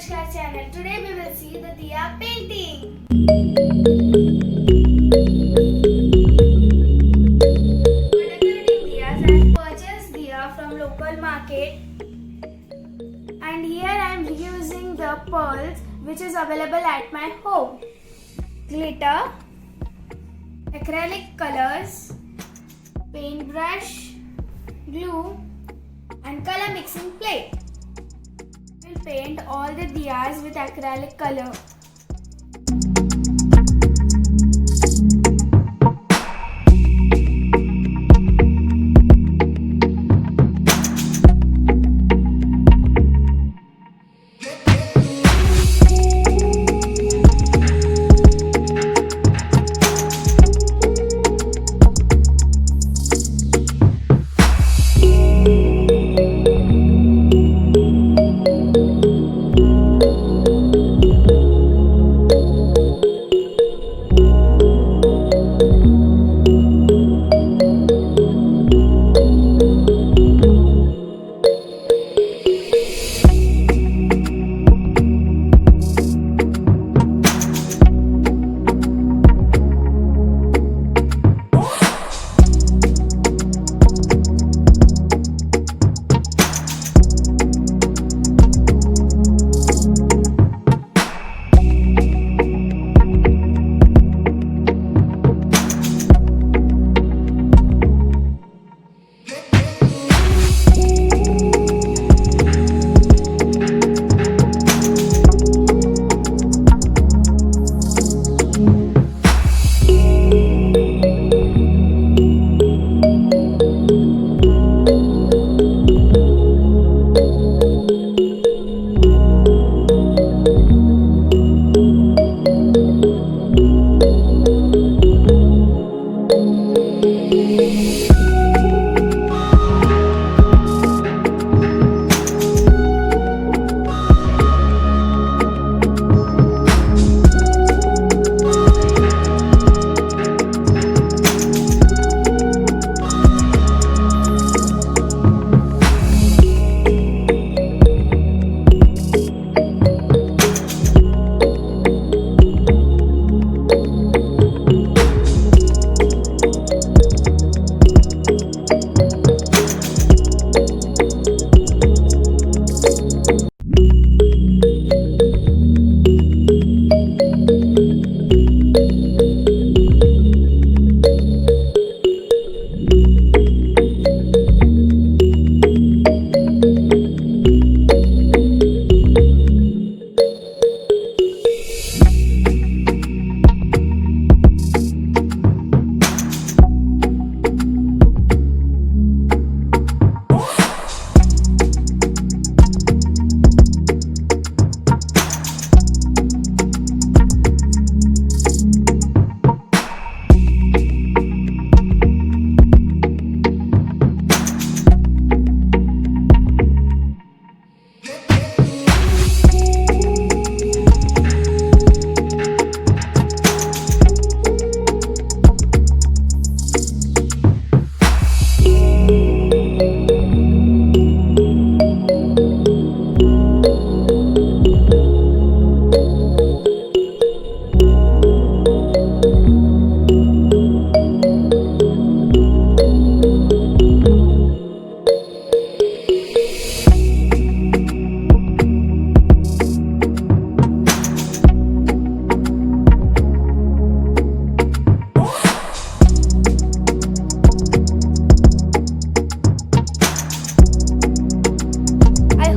Anushka channel. Today we will see the Diya painting. For decorating diyas, I have purchased diya from local market, and here I am using the pearls which is available at my home. Glitter, acrylic colors, paintbrush, glue, and color mixing plate. We'll paint all the diyas with acrylic color.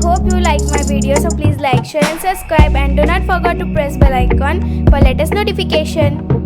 Hope you like my video, so please like, share and subscribe, and do not forget to press bell icon for latest notification.